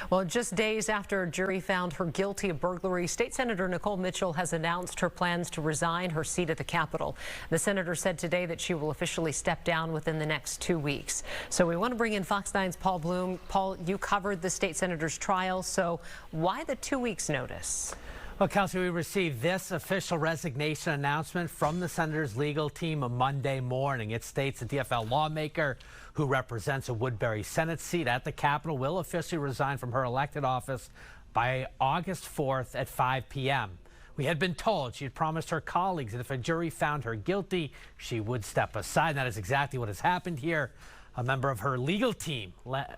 Well, just days after a jury found her guilty of burglary, State Senator Nicole Mitchell has announced her plans to resign her seat at the Capitol. The senator said today that she will officially step down within the next 2 weeks. So we want to bring in Fox 9's Paul Bloom. Paul, you covered the state senator's trial, so why the 2 weeks notice? Well, Kelsey, we received this official resignation announcement from the senator's legal team Monday morning. It states the DFL lawmaker who represents a Woodbury Senate seat at the Capitol will officially resign from her elected office by August 4th at 5 p.m. We had been told she had promised her colleagues that if a jury found her guilty, she would step aside. And that is exactly what has happened here. A member of her legal team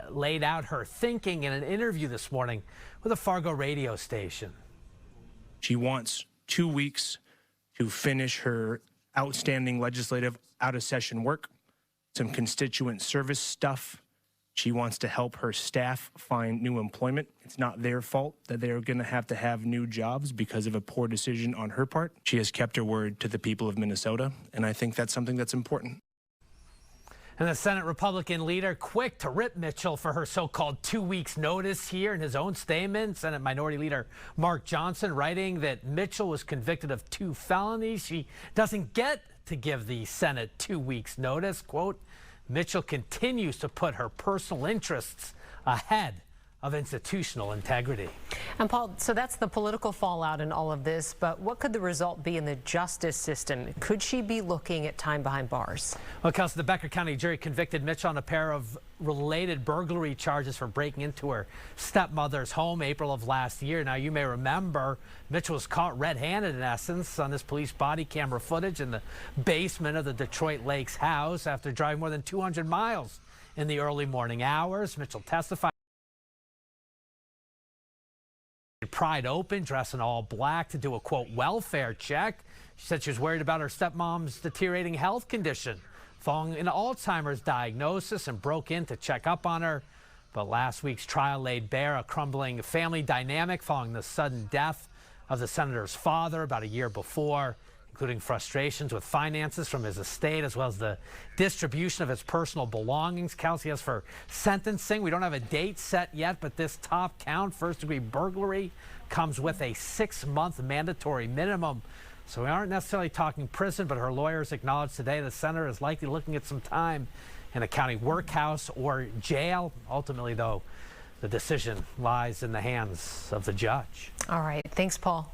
laid out her thinking in an interview this morning with a Fargo radio station. She wants 2 weeks to finish her outstanding legislative out-of-session work, some constituent service stuff. She wants to help her staff find new employment. It's not their fault that they're going to have new jobs because of a poor decision on her part. She has kept her word to the people of Minnesota, and I think that's something that's important. And the Senate Republican leader quick to rip Mitchell for her so-called 2 weeks notice here in his own statement. Senate Minority Leader Mark Johnson writing that Mitchell was convicted of 2 felonies. She doesn't get to give the Senate 2 weeks notice. Quote, Mitchell continues to put her personal interests ahead of institutional integrity. And Paul, so that's the political fallout in all of this, but what could the result be in the justice system? Could she be looking at time behind bars? Well, Kelsey, the Becker County jury convicted Mitchell on a pair of related burglary charges for breaking into her stepmother's home April of last year. Now, you may remember Mitchell was caught red-handed, in essence, on this police body camera footage in the basement of the Detroit Lakes house after driving more than 200 miles in the early morning hours. Mitchell testified. Pried open, dressed in all black to do a, quote, welfare check. She said she was worried about her stepmom's deteriorating health condition following an Alzheimer's diagnosis and broke in to check up on her. But last week's trial laid bare a crumbling family dynamic following the sudden death of the senator's father about a year before, including frustrations with finances from his estate, as well as the distribution of his personal belongings. Kelsey, as for sentencing, we don't have a date set yet, but this top count, first-degree burglary, comes with a 6-month mandatory minimum. So we aren't necessarily talking prison, but her lawyers acknowledged today the senator is likely looking at some time in a county workhouse or jail. Ultimately, though, the decision lies in the hands of the judge. All right. Thanks, Paul.